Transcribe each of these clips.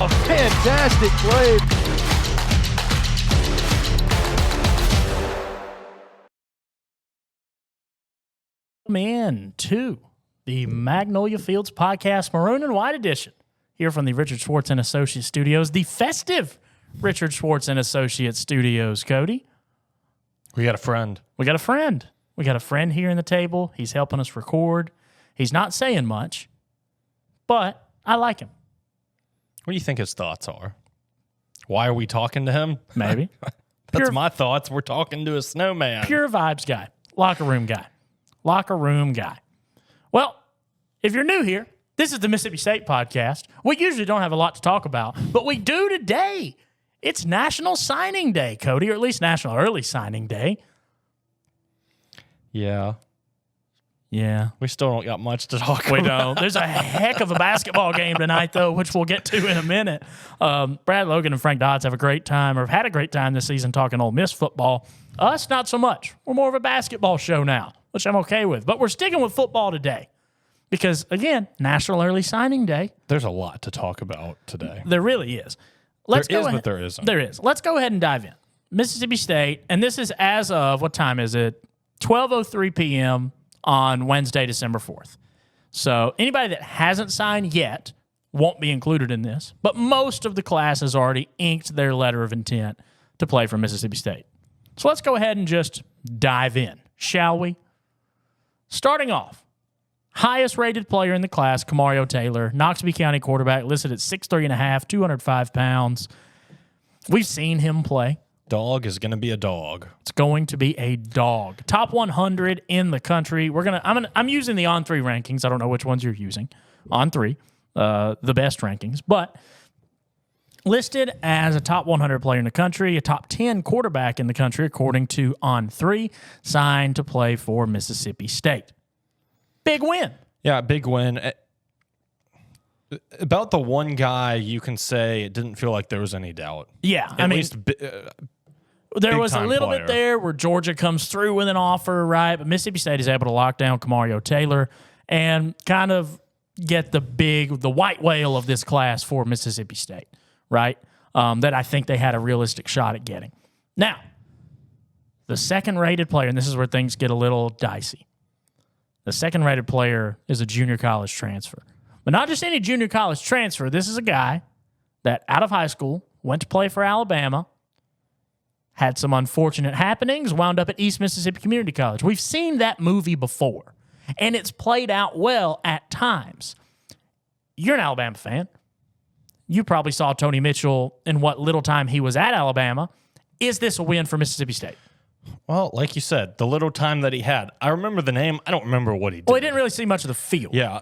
A fantastic play. In to the Magnolia Fields Podcast Maroon and White Edition here from the Richard Schwartz and Associates Studios, the festive Richard Schwartz and Associates Studios. Cody, we got a friend. We got a friend here in the table. He's helping us record. He's not saying much, but I like him. What do you think his thoughts are? Why are we talking to him? Maybe. That's my thoughts. We're talking to a snowman. Pure vibes guy. Locker room guy. Well, if you're new here, this is the Mississippi State Podcast. We usually don't have a lot to talk about, but we do today. It's National Signing Day, Cody, or at least National Early Signing Day. Yeah. We still don't got much to talk about. We don't. There's a heck of a basketball game tonight, though, which we'll get to in a minute. Brad Logan and Frank Dodds have a great time, or have had a great time this season talking Ole Miss football. Us, not so much. We're more of a basketball show now, which I'm okay with. But we're sticking with football today because, again, National Early Signing Day. There's a lot to talk about today. There really is. But there isn't. There is. Let's go ahead and dive in. Mississippi State, and this is as of, what time is it? 12:03 p.m. on Wednesday, December 4th. So anybody that hasn't signed yet won't be included in this, but most of the class has already inked their letter of intent to play for Mississippi State. So let's go ahead and just dive in, shall we? Starting off, highest rated player in the class, Kamario Taylor, Noxubee County quarterback, listed at 6'3.5", 205 pounds. We've seen him play. Dog is going to be a dog. It's going to be a dog. Top 100 in the country. I'm using the On3 rankings. I don't know which ones you're using. On3, the best rankings, but listed as a top 100 player in the country, a top 10 quarterback in the country according to On3, signed to play for Mississippi State. Big win. Yeah, big win. About the one guy you can say it didn't feel like there was any doubt. Yeah, At least there was a little bit there where Georgia comes through with an offer, right? But Mississippi State is able to lock down Kamario Taylor and kind of get the white whale of this class for Mississippi State, right? That I think they had a realistic shot at getting. Now, the second-rated player, and this is where things get a little dicey. The second-rated player is a junior college transfer. But not just any junior college transfer. This is a guy that out of high school went to play for Alabama, had some unfortunate happenings, wound up at East Mississippi Community College. We've seen that movie before, and it's played out well at times. You're an Alabama fan. You probably saw Tony Mitchell in what little time he was at Alabama. Is this a win for Mississippi State? Well, like you said, the little time that he had. I remember the name. I don't remember what he did. Well, he didn't really see much of the field. Yeah,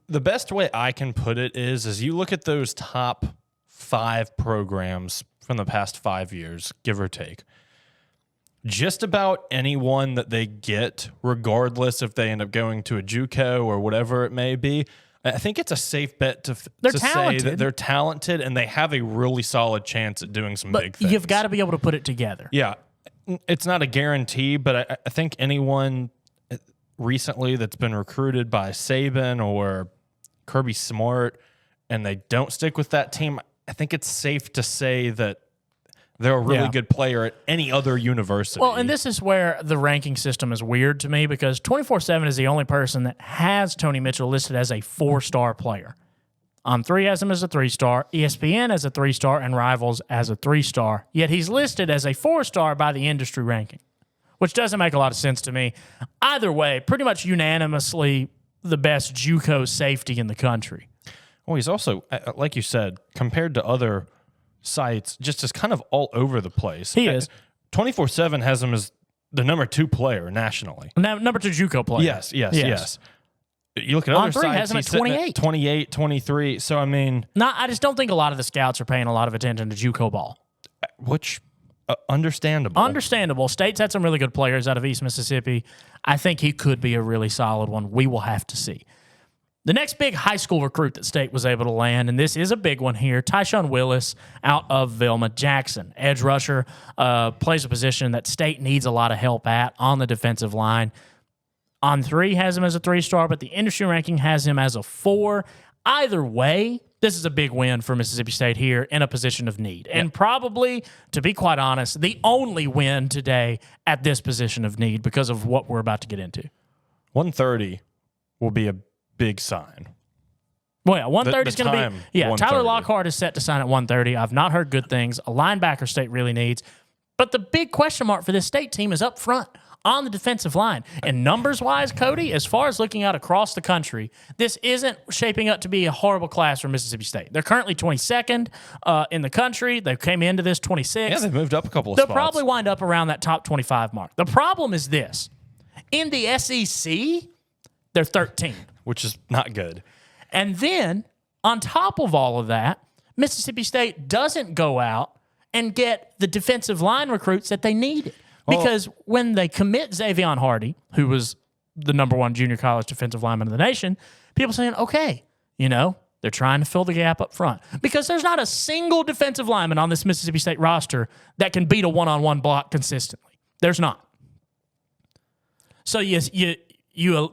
the best way I can put it is you look at those top 5 programs from the past 5 years, give or take. Just about anyone that they get, regardless if they end up going to a JUCO or whatever it may be, I think it's a safe bet to say that they're talented and they have a really solid chance at doing some big things. You've got to be able to put it together. Yeah. It's not a guarantee, but I think anyone recently that's been recruited by Saban or Kirby Smart and they don't stick with that team, I think it's safe to say that they're a really good player at any other university. Well, and this is where the ranking system is weird to me because 24/7 is the only person that has Tony Mitchell listed as a 4-star player. On3 has him as a 3-star, ESPN as a 3-star, and Rivals as a 3-star. Yet he's listed as a 4-star by the industry ranking, which doesn't make a lot of sense to me. Either way, pretty much unanimously the best JUCO safety in the country. Well, he's also, like you said, compared to other sites, just is kind of all over the place. He is. 24/7 has him as the number 2 player nationally. Number 2 JUCO player. Yes. You look at other sites, has him at he's sitting 28. at 28, 23. So, I mean... I just don't think a lot of the scouts are paying a lot of attention to JUCO ball. Which, understandable. Understandable. State's had some really good players out of East Mississippi. I think he could be a really solid one. We will have to see. The next big high school recruit that State was able to land, and this is a big one here, Tyshawn Willis out of Velma Jackson. Edge rusher, plays a position that State needs a lot of help at on the defensive line. On3 has him as a 3-star, but the industry ranking has him as a 4. Either way, this is a big win for Mississippi State here in a position of need. And probably, to be quite honest, the only win today at this position of need because of what we're about to get into. 1:30 will be a big sign. Well, yeah, 1:30 is going to be. Yeah, 1:30. Tyler Lockhart is set to sign at 1:30. I've not heard good things. A linebacker State really needs. But the big question mark for this State team is up front on the defensive line. And numbers-wise, Cody, as far as looking out across the country, this isn't shaping up to be a horrible class for Mississippi State. They're currently 22nd in the country. They came into this 26th. Yeah, they've moved up a couple of They'll spots. probably wind up around that top 25 mark. The problem is this. In the SEC, they're 13. Which is not good. And then, on top of all of that, Mississippi State doesn't go out and get the defensive line recruits that they needed. Because when they commit Xavion Hardy, who was the number one junior college defensive lineman in the nation, people saying, okay, they're trying to fill the gap up front. Because there's not a single defensive lineman on this Mississippi State roster that can beat a one-on-one block consistently. There's not. So you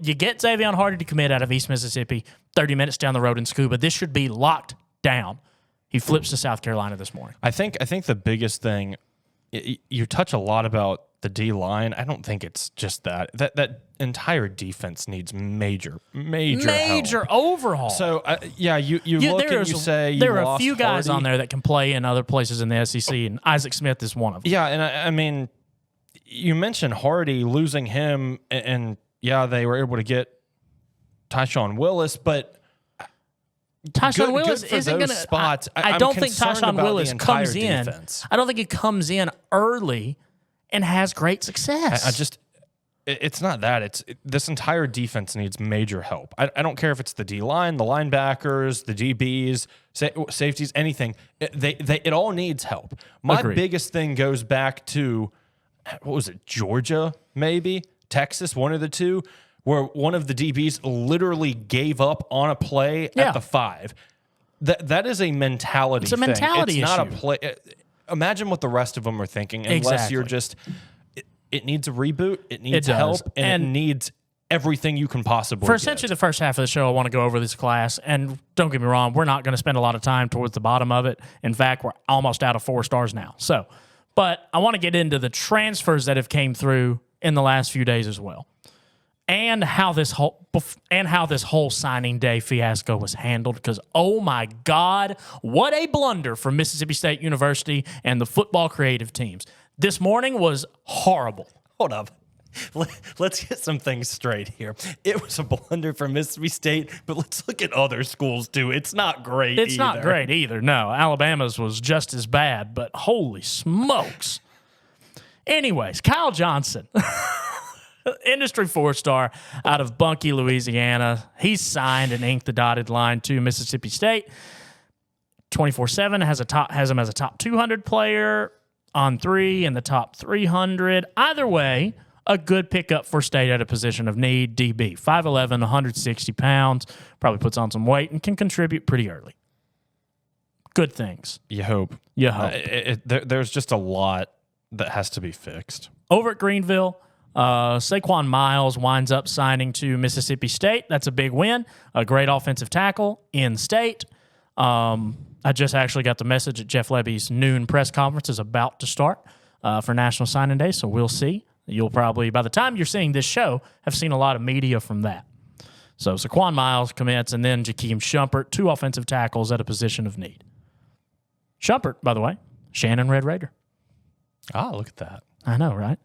get Xavion Hardy to commit out of East Mississippi, 30 minutes down the road in Scuba. This should be locked down. He flips to South Carolina this morning. I think the biggest thing, you touch a lot about the D-line. I don't think it's just that. That entire defense needs major help. Overhaul. So, you look and you say there are a few Hardy. guys on there that can play in other places in the SEC, and Isaac Smith is one of them. Yeah, and I mean, you mentioned Hardy, losing him, and they were able to get Tyshawn Willis, but Tyshawn Willis isn't going to spots. I don't think Tyshawn Willis comes in. I don't think he comes in early and has great success. It's not that. This entire defense needs major help. I don't care if it's the D-line, the linebackers, the DBs, safeties, anything. It all needs help. My biggest thing goes back to, what was it, Georgia, maybe? Texas, one of the two, where one of the DBs literally gave up on a play at the 5. That is a mentality It's a mentality thing. It's issue. not a play. Imagine what the rest of them are thinking, unless you're just, it needs a reboot, it needs help, and it needs everything you can possibly For get. essentially the first half of the show, I want to go over this class, and don't get me wrong, we're not going to spend a lot of time towards the bottom of it. In fact, we're almost out of 4 stars now. But I want to get into the transfers that have came through in the last few days as well. And how this whole signing day fiasco was handled, because oh my God, what a blunder from Mississippi State University and the football creative teams. This morning was horrible. Hold up. Let's get some things straight here. It was a blunder for Mississippi State, but let's look at other schools too. It's not great It's not great either. No, Alabama's was just as bad, but holy smokes. Anyways, Kyle Johnson. Industry 4-star out of Bunkie, Louisiana. He's signed and inked the dotted line to Mississippi State. 24/7 has him as a top 200 player, on 3 in the top 300. Either way, a good pickup for State at a position of need. DB, 5'11", 160 pounds, probably puts on some weight and can contribute pretty early. Good things. You hope. There's just a lot that has to be fixed. Over at Greenville, Saquon Miles winds up signing to Mississippi State. That's a big win. A great offensive tackle in state. I just actually got the message that Jeff Lebby's noon press conference is about to start for National Signing Day, so we'll see. You'll probably, by the time you're seeing this show, have seen a lot of media from that. So Saquon Miles commits, and then Jakeem Shumpert, 2 offensive tackles at a position of need. Shumpert, by the way, Shannon Red Raider. Ah, look at that. I know, right?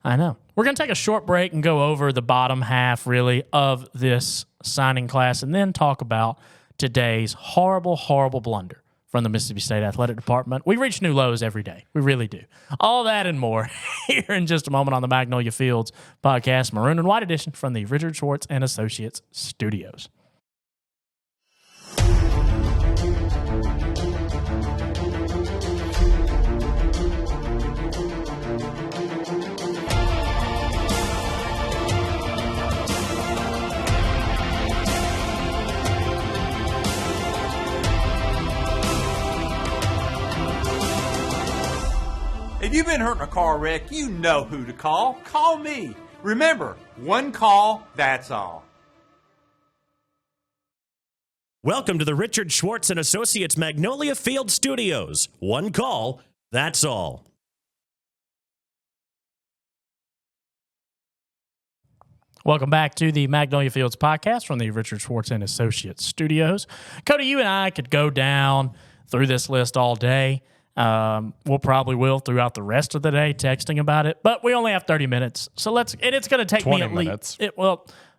I know. We're going to take a short break and go over the bottom half, really, of this signing class and then talk about today's horrible, horrible blunder from the Mississippi State Athletic Department. We reach new lows every day. We really do. All that and more here in just a moment on the Magnolia Fields podcast, Maroon and White edition from the Richard Schwartz and Associates studios. If you've been hurt in a car wreck, you know who to call. Call me. Remember, one call, that's all. Welcome to the Richard Schwartz and Associates Magnolia Field Studios. One call, that's all. Welcome back to the Magnolia Fields podcast from the Richard Schwartz and Associates Studios. Cody, you and I could go down through this list all day. We'll probably will throughout the rest of the day texting about it, but we only have 30 minutes. So and it's going to take me at 20 minutes.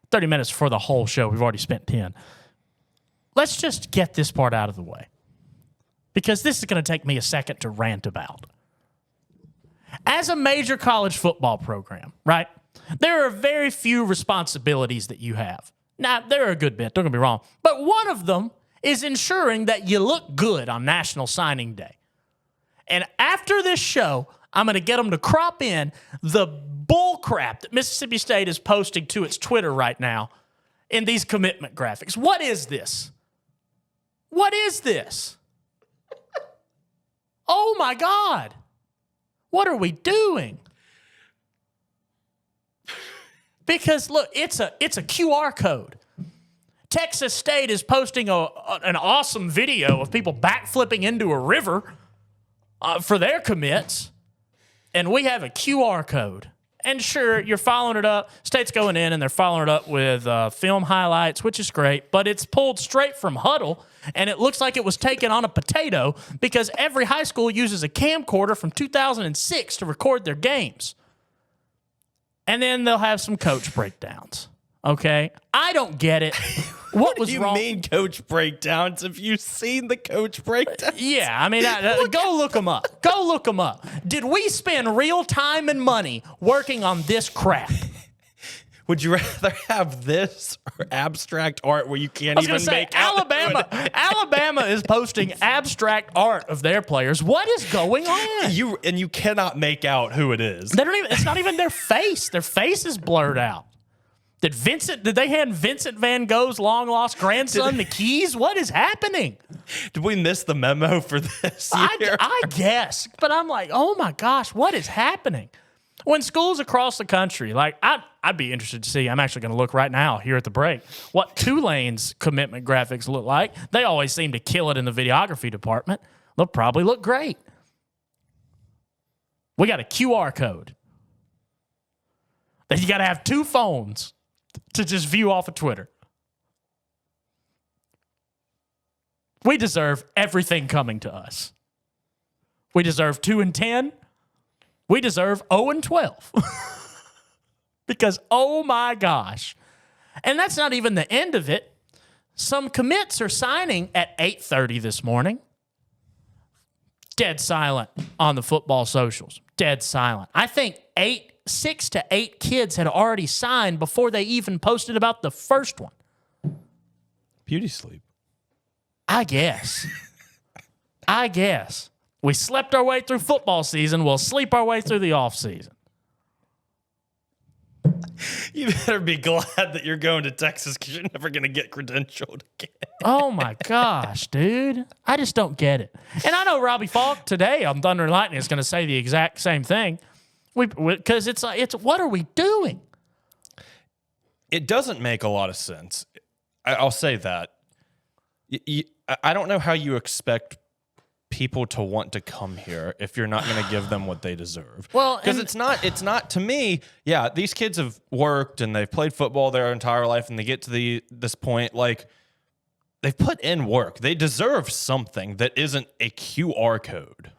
30 minutes for the whole show. We've already spent 10. Let's just get this part out of the way, because this is going to take me a second to rant about. As a major college football program, right, there are very few responsibilities that you have. Now, there are a good bit, don't get me wrong, but one of them is ensuring that you look good on National Signing Day. And after this show, I'm going to get them to crop in the bull crap that Mississippi State is posting to its Twitter right now in these commitment graphics. What is this? What is this? Oh my God. What are we doing? Because look, it's a QR code. Texas State is posting an awesome video of people backflipping into a river for their commits, and we have a QR code. And sure, you're following it up. State's going in, and they're following it up with film highlights, which is great, but it's pulled straight from Huddle, and it looks like it was taken on a potato because every high school uses a camcorder from 2006 to record their games. And then they'll have some coach breakdowns, okay? I don't get it. What was wrong? What do you mean coach breakdowns? Have you seen the coach breakdowns? Yeah, I mean, go look them up. Go look them up. Did we spend real time and money working on this crap? Would you rather have this or abstract art where you can't even make out? Alabama is posting abstract art of their players. What is going on? You cannot make out who it is. They don't even. It's not even their face. Their face is blurred out. Did they hand Vincent Van Gogh's long-lost grandson the keys? What is happening? Did we miss the memo for this year? I guess. But I'm like, oh, my gosh, what is happening? When schools across the country, like, I'd be interested to see, I'm actually going to look right now here at the break, what Tulane's commitment graphics look like. They always seem to kill it in the videography department. They'll probably look great. We got a QR code that you got to have two phones to just view off of Twitter. We deserve everything coming to us. We deserve 2-10. We deserve 0-12. Because, oh my gosh. And that's not even the end of it. Some commits are signing at 8:30 this morning. Dead silent on the football socials. Dead silent. I think 6 to 8 kids had already signed before they even posted about the first one. Beauty sleep. I guess. We slept our way through football season. We'll sleep our way through the off season. You better be glad that you're going to Texas because you're never going to get credentialed again. Oh, my gosh, dude. I just don't get it. And I know Robbie Falk today on Thunder and Lightning is going to say the exact same thing. Because it's what are we doing? It doesn't make a lot of sense. I'll say that. I don't know how you expect people to want to come here if you're not going to give them what they deserve. Well, because it's not to me. Yeah, these kids have worked and they've played football their entire life, and they get to this point, like, they've put in work. They deserve something that isn't a QR code.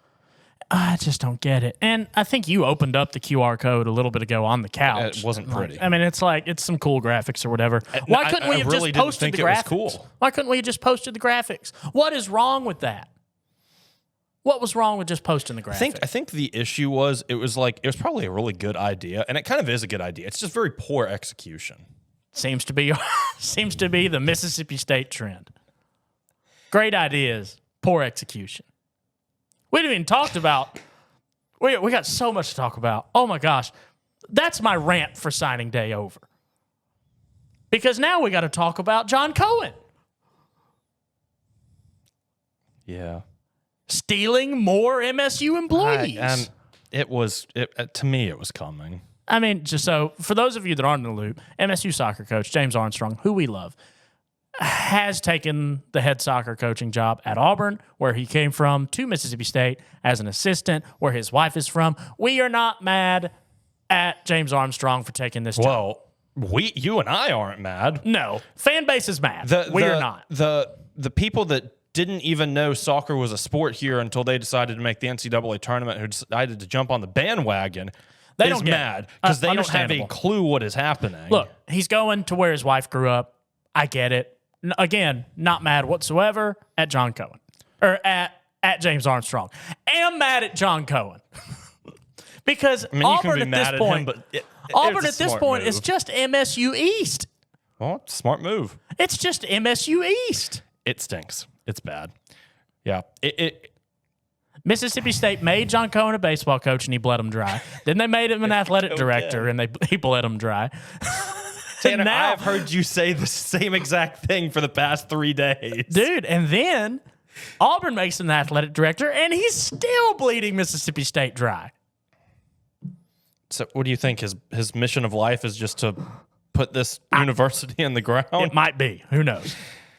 I just don't get it. And I think you opened up the QR code a little bit ago on the couch. It wasn't pretty. I mean, it's some cool graphics or whatever. Why couldn't we have really just posted the graphics? Cool. Why couldn't we have just posted the graphics? What is wrong with that? What was wrong with just posting the graphics? I think the issue was it was probably a really good idea, and it kind of is a good idea. It's just very poor execution. Seems to be the Mississippi State trend. Great ideas, poor execution. We haven't even talked about. We got so much to talk about. Oh my gosh, that's my rant for signing day over. Because now we got to talk about John Cohen. Yeah. Stealing more MSU employees. To me, it was coming. I mean, just so for those of you that aren't in the loop, MSU soccer coach James Armstrong, who we love, has taken the head soccer coaching job at Auburn, where he came from, to Mississippi State as an assistant, where his wife is from. We are not mad at James Armstrong for taking this job. Well, you and I aren't mad. No. Fan base is mad. We are not. The people that didn't even know soccer was a sport here until they decided to make the NCAA tournament, who decided to jump on the bandwagon, They is don't get mad because they don't have a understandable. clue what is happening. Look, he's going to where his wife grew up. I get it. Again, not mad whatsoever at John Cohen. Or at James Armstrong. Am mad at John Cohen. Because I mean, Auburn you can be at mad this at point, him, but Auburn at this point is just MSU East. Well, smart move. It's just MSU East. It stinks. It's bad. Yeah. Mississippi State made John Cohen a baseball coach and he bled him dry. Then they made him an athletic director and he bled him dry. Tanner, now, I've heard you say the same exact thing for the past 3 days. Dude, and then Auburn makes him an athletic director and he's still bleeding Mississippi State dry. So what do you think? His mission of life is just to put this university in the ground? It might be. Who knows?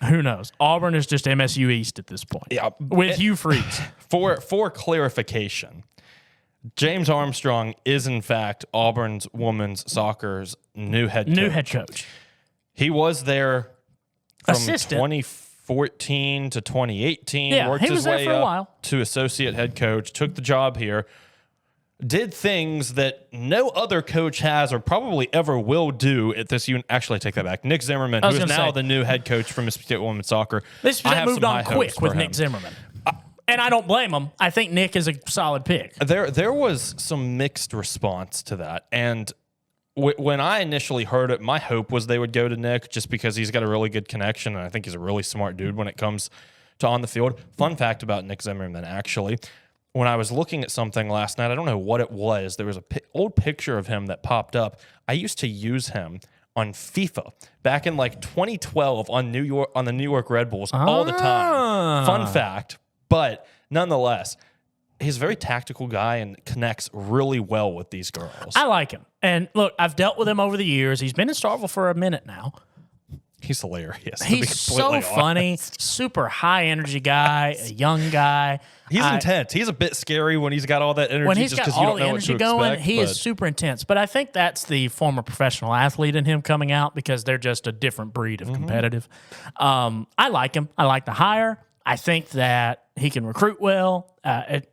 Who knows? Auburn is just MSU East at this point. Yeah. With Hugh Freeze. For clarification, James Armstrong is in fact Auburn's women's soccer's new head coach. He was there from Assistant. 2014 to 2018. Yeah, worked he his was there way for a up while. to associate head coach, took the job here, did things that no other coach has or probably ever will do at this unit. Actually, I take that back. Nick Zimmerman, who is now the new head coach for Mississippi State women's soccer. Mississippi State moved on quick with Nick Zimmerman. And I don't blame him. I think Nick is a solid pick. There was some mixed response to that. And when I initially heard it, my hope was they would go to Nick just because he's got a really good connection. And I think he's a really smart dude when it comes to on the field. Fun fact about Nick Zimmerman, actually. When I was looking at something last night, I don't know what it was. There was an old picture of him that popped up. I used to use him on FIFA back in like 2012 on the New York Red Bulls all the time. Fun fact, but nonetheless, he's a very tactical guy and connects really well with these girls. I like him. And look, I've dealt with him over the years. He's been in Starkville for a minute now. He's hilarious. He's so funny, super high energy guy, a young guy. He's intense. He's a bit scary when he's got all that energy. When he's just got you all don't the know energy what to going, expect, he is super intense. But I think that's the former professional athlete in him coming out because they're just a different breed of competitive. I like him. I like the hire. I think that he can recruit well. I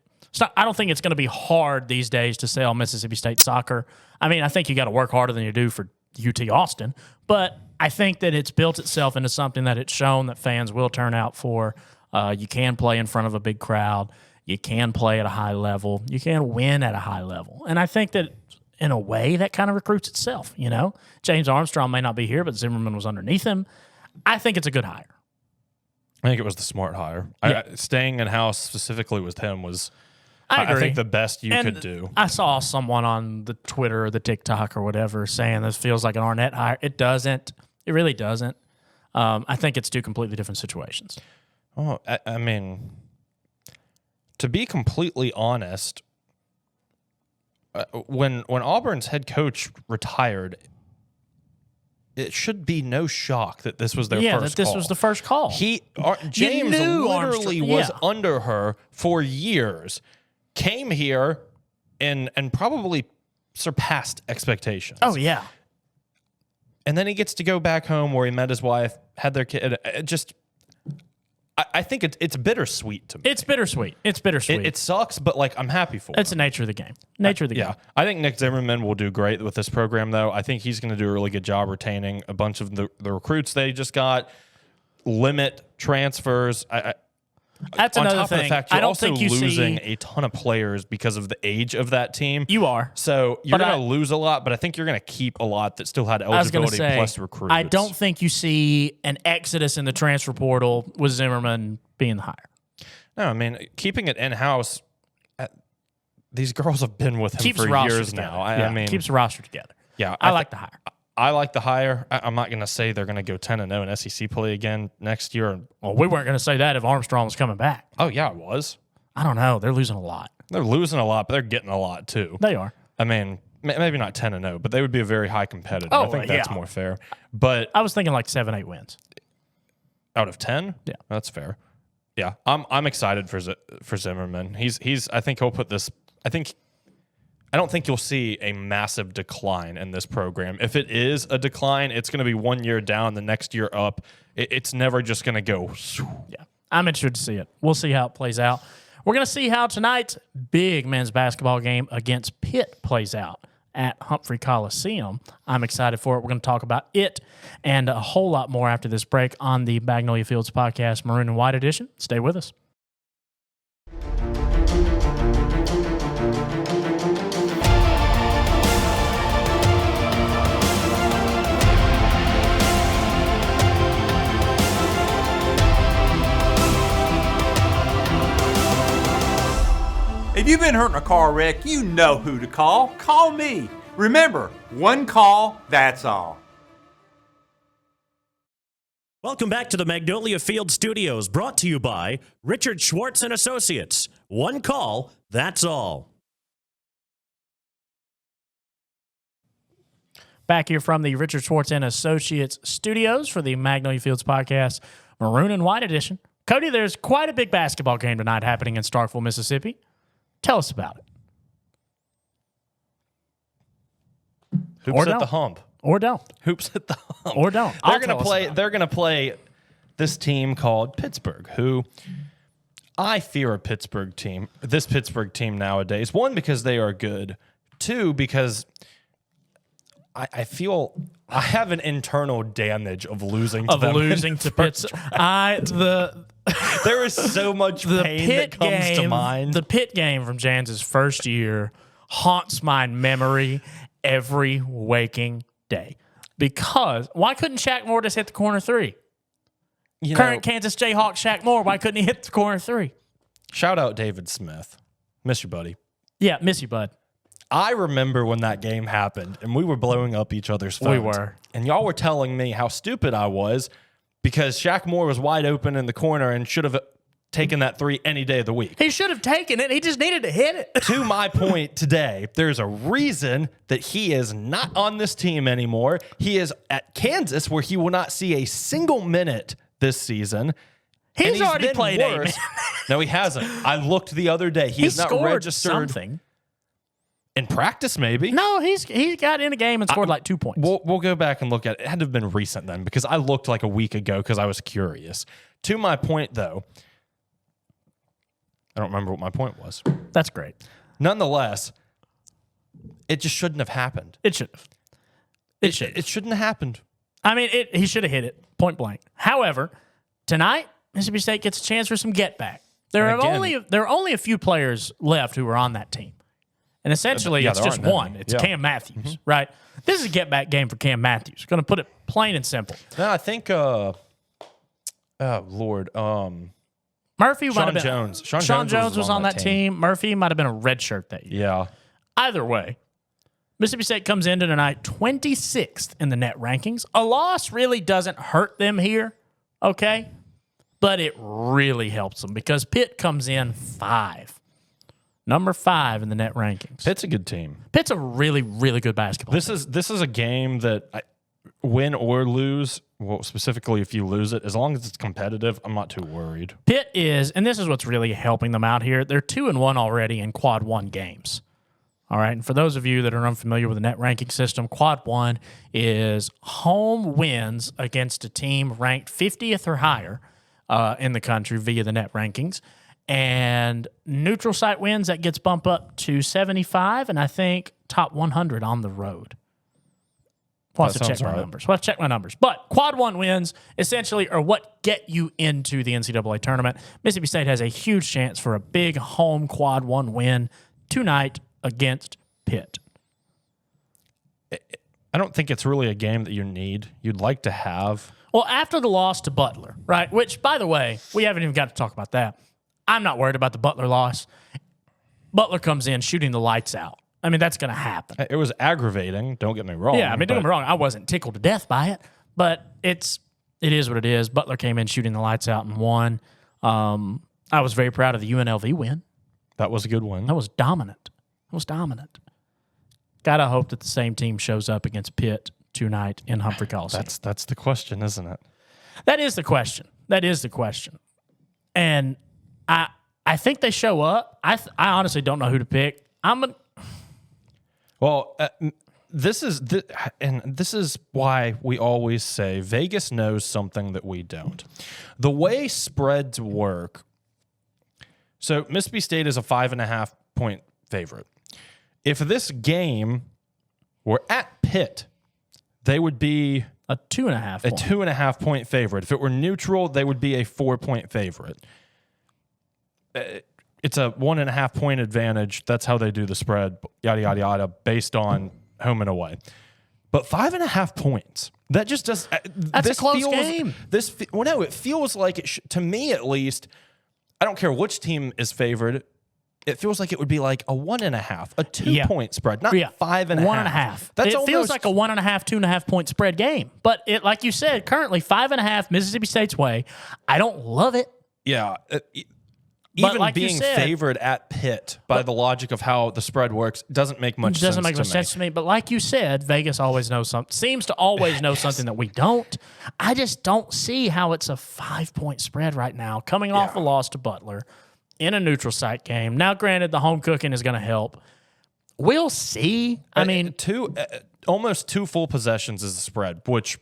don't think it's going to be hard these days to sell Mississippi State soccer. I mean, I think you got to work harder than you do for UT Austin, but I think that it's built itself into something that it's shown that fans will turn out for. You can play in front of a big crowd. You can play at a high level. You can win at a high level. And I think that in a way that kind of recruits itself, you know? James Armstrong may not be here, but Zimmerman was underneath him. I think it's a good hire. I think it was the smart hire. Yeah. Staying in-house specifically with him was, I agree. I think, the best you And could do. I saw someone on the Twitter or the TikTok or whatever saying this feels like an Arnett hire. It doesn't. It really doesn't. I think it's two completely different situations. Oh, I mean, to be completely honest, when Auburn's head coach retired, it should be no shock that this was their first call. Yeah, that this was the first call. James knew literally Armstrong, was yeah. under her for years, came here and probably surpassed expectations. Oh, yeah. And then he gets to go back home where he met his wife, had their kid. I think it's bittersweet to me. It's bittersweet. It's bittersweet. It sucks, but like I'm happy for It's him. the nature of the game. Nature of the game. Yeah, I think Nick Zimmerman will do great with this program, though. I think he's going to do a really good job retaining a bunch of the recruits they just got, limit transfers. That's on another top thing. of the fact I you're don't also think you losing see a ton of players because of the age of that team. you are. So you're But going to lose a lot, but I think you're going to keep a lot that still had I was going to eligibility say, plus recruits. I don't think you see an exodus in the transfer portal with Zimmerman being the hire. No, I mean, keeping it in-house, these girls have been with him Keeps for the roster years together. now. I mean, keeps the roster together. yeah, I like the hire. I like the hire. I'm not going to say they're going to go 10-0 in SEC play again next year. Well, we weren't going to say that if Armstrong was coming back. Oh, yeah, it was. I don't know. They're losing a lot. They're losing a lot, but they're getting a lot, too. They are. I mean, maybe not 10-0, but they would be a very high competitor. Oh, I think that's yeah. more fair. But I was thinking like 7-8 wins. Out of 10? Yeah. That's fair. Yeah, I'm excited for Zimmerman. He's I think he'll put this. I don't think you'll see a massive decline in this program. If it is a decline, it's going to be 1 year down, the next year up. It's never just going to go. Yeah, I'm interested to see it. We'll see how it plays out. We're going to see how tonight's big men's basketball game against Pitt plays out at Humphrey Coliseum. I'm excited for it. We're going to talk about it and a whole lot more after this break on the Magnolia Fields podcast, Maroon and White edition. Stay with us. If you've been hurt in a car wreck, you know who to call. Call me. Remember, one call, that's all. Welcome back to the Magnolia Field Studios, brought to you by Richard Schwartz and Associates. One call, that's all. Back here from the Richard Schwartz and Associates studios for the Magnolia Fields podcast, Maroon and White edition. Cody, there's quite a big basketball game tonight happening in Starkville, Mississippi. Tell us about it. Hoops at the hump. Or don't. Hoops at the hump. Or don't. They're gonna play this team called Pittsburgh, who I fear this Pittsburgh team nowadays. One, because they are good. Two, because I feel I have an internal damage of losing to them. Pittsburgh. There is so much pain that comes to mind. The Pitt game from Jans's first year haunts my memory every waking day. Because why couldn't Shaq Moore just hit the corner three? Current Kansas Jayhawk Shaq Moore, why couldn't he hit the corner three? Shout out David Smith. Miss you, buddy. Yeah, miss you, bud. I remember when that game happened and we were blowing up each other's phones. We were. And y'all were telling me how stupid I was because Shaq Moore was wide open in the corner and should have taken that three any day of the week. He should have taken it. He just needed to hit it. To my point today, there's a reason that he is not on this team anymore. He is at Kansas, where he will not see a single minute this season. He's already played worse. No, he hasn't. I looked the other day. He's not registered something. In practice, maybe. No, he got in a game and scored like 2 points. We'll go back and look at it. It had to have been recent then because I looked like a week ago because I was curious. To my point, though, I don't remember what my point was. That's great. Nonetheless, it just shouldn't have happened. It should have. It shouldn't have happened. I mean, he should have hit it, point blank. However, tonight, Mississippi State gets a chance for some get back. There are only a few players left who are on that team. And essentially, it's just one. It's Cam Matthews, right? This is a get-back game for Cam Matthews. Going to put it plain and simple. No, I think, Murphy might have been. Jones. Sean Jones was on that team. Murphy might have been a red shirt that year. Yeah. Either way, Mississippi State comes into tonight 26th in the net rankings. A loss really doesn't hurt them here, okay? But it really helps them because Pitt comes in 5. Number 5 in the net rankings. Pitt's a good team. Pitt's a really, really good basketball team. This is a game that win or lose, well, specifically if you lose it, as long as it's competitive, I'm not too worried. Pitt is, and this is what's really helping them out here, they're 2-1 already in quad 1 games. All right, and for those of you that are unfamiliar with the net ranking system, quad 1 is home wins against a team ranked 50th or higher in the country via the net rankings. And neutral site wins, that gets bumped up to 75, and I think top 100 on the road. We'll have to check my numbers. But quad 1 wins essentially are what get you into the NCAA tournament. Mississippi State has a huge chance for a big home quad 1 win tonight against Pitt. I don't think it's really a game that you'd like to have. Well, after the loss to Butler, right, which, by the way, we haven't even got to talk about that. I'm not worried about the Butler loss. Butler comes in shooting the lights out. I mean, that's going to happen. It was aggravating. Don't get me wrong. Yeah, I mean, don't get me wrong. I wasn't tickled to death by it, but it is what it is. Butler came in shooting the lights out and won. I was very proud of the UNLV win. That was a good win. That was dominant. Gotta hope that the same team shows up against Pitt tonight in Humphrey Coliseum. That's the question, isn't it? That is the question. That is the question. And I think they show up. I honestly don't know who to pick. This is why we always say Vegas knows something that we don't. The way spreads work. So Mississippi State is a 5.5-point favorite. If this game were at Pitt, they would be a 2.5 a 2.5-point favorite. If it were neutral, they would be a 4-point favorite. It's a 1.5-point advantage. That's how they do the spread, yada, yada, yada, based on home and away. But 5.5 points. That just does. That's a close game. No, it feels like it to me at least. I don't care which team is favored. It feels like it would be like a 1.5, a 2-point spread, not 5.5. 1.5. It feels like a 1.5, 2.5-point spread game. But like you said, currently 5.5 Mississippi State's way. I don't love it. Yeah. Even like being favored at Pitt by the logic of how the spread works doesn't make much sense. Doesn't make much sense to me. But like you said, Vegas always knows something. Seems to always know something that we don't. I just don't see how it's a 5-point spread right now, coming off a loss to Butler in a neutral site game. Now, granted, the home cooking is going to help. We'll see. I mean, almost 2 full possessions is the spread, which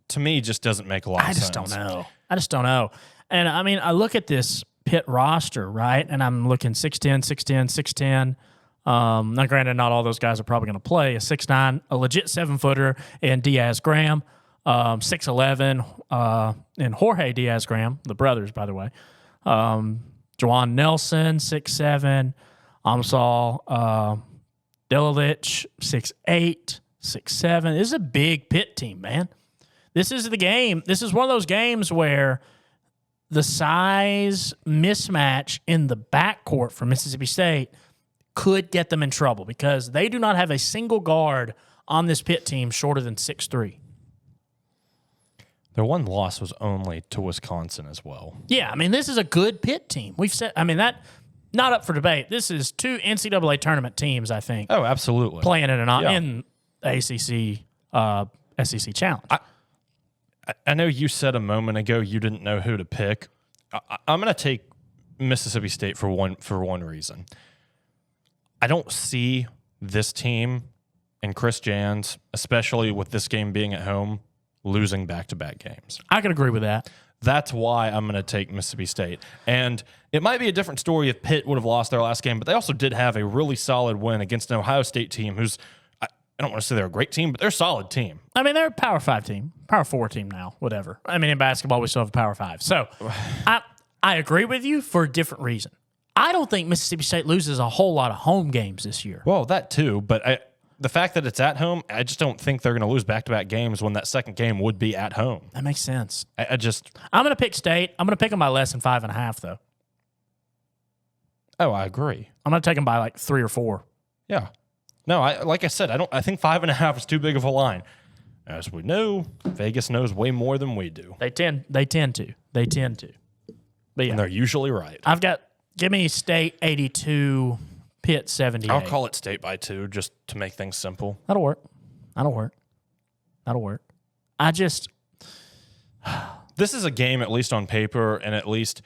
to me just doesn't make a lot of sense. I just don't know. And I mean, I look at this Pitt roster, right? And I'm looking 6'10", 6'10", 6'10". Now, granted, not all those guys are probably going to play. A 6'9", a legit 7-footer, and Diaz Graham, 6'11", and Jorge Diaz Graham, the brothers, by the way. Juwan Nelson, 6'7", Amsal Delilich, 6'8", 6'7". This is a big Pitt team, man. This is the game. This is one of those games where the size mismatch in the backcourt for Mississippi State could get them in trouble because they do not have a single guard on this Pitt team shorter than 6'3". Their one loss was only to Wisconsin as well. Yeah, I mean, this is a good Pitt team. We've said, I mean, that not up for debate. This is 2 NCAA tournament teams, I think. Oh, absolutely. Playing in the ACC SEC Challenge. I know you said a moment ago you didn't know who to pick. I'm going to take Mississippi State for one reason. I don't see this team and Chris Jans, especially with this game being at home, losing back-to-back games. I can agree with that. That's why I'm going to take Mississippi State. And it might be a different story if Pitt would have lost their last game, but they also did have a really solid win against an Ohio State team who's, I don't want to say they're a great team, but they're a solid team. I mean, they're a Power 5 team, Power 4 team now, whatever. I mean, in basketball, we still have a Power 5. So I agree with you for a different reason. I don't think Mississippi State loses a whole lot of home games this year. Well, that too, but the fact that it's at home, I just don't think they're going to lose back-to-back games when that second game would be at home. That makes sense. I'm going to pick State. I'm going to pick them by less than 5.5, though. Oh, I agree. I'm going to take them by like 3 or 4. Yeah. No, like I said, I think 5.5 is too big of a line. As we know, Vegas knows way more than we do. They tend to. But yeah, and they're usually right. Give me State 82, Pitt 78. I'll call it State by 2 just to make things simple. That'll work. This is a game, at least on paper, and at least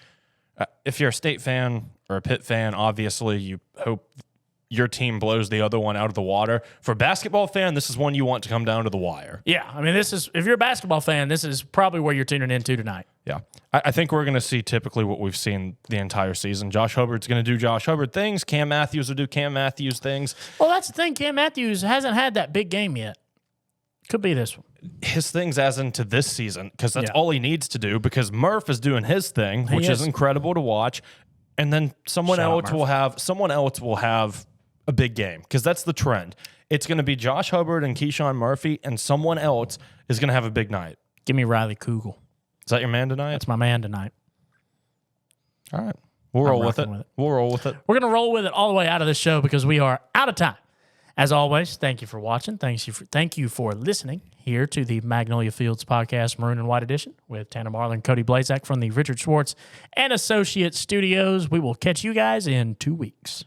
if you're a State fan or a Pitt fan, obviously you hope your team blows the other one out of the water. For a basketball fan, this is one you want to come down to the wire. Yeah, I mean, if you're a basketball fan, this is probably where you're tuning into tonight. Yeah. I think we're going to see typically what we've seen the entire season. Josh Hubbard's going to do Josh Hubbard things. Cam Matthews will do Cam Matthews things. Well, that's the thing. Cam Matthews hasn't had that big game yet. Could be this one. His things as into this season, because that's all he needs to do, because Murph is doing his thing, which is incredible to watch. And then someone else will have a big game, because that's the trend. It's going to be Josh Hubbard and Keyshawn Murphy, and someone else is going to have a big night. Give me Riley Kugel. Is that your man tonight? That's my man tonight. All right. We'll roll with it. We'll roll with it. We're going to roll with it all the way out of this show because we are out of time. As always, thank you for watching. Thank you for listening here to the Magnolia Fields Podcast Maroon and White Edition with Tanner Marlar and Cody Blaszczak from the Richard Schwartz and Associates Studios. We will catch you guys in 2 weeks.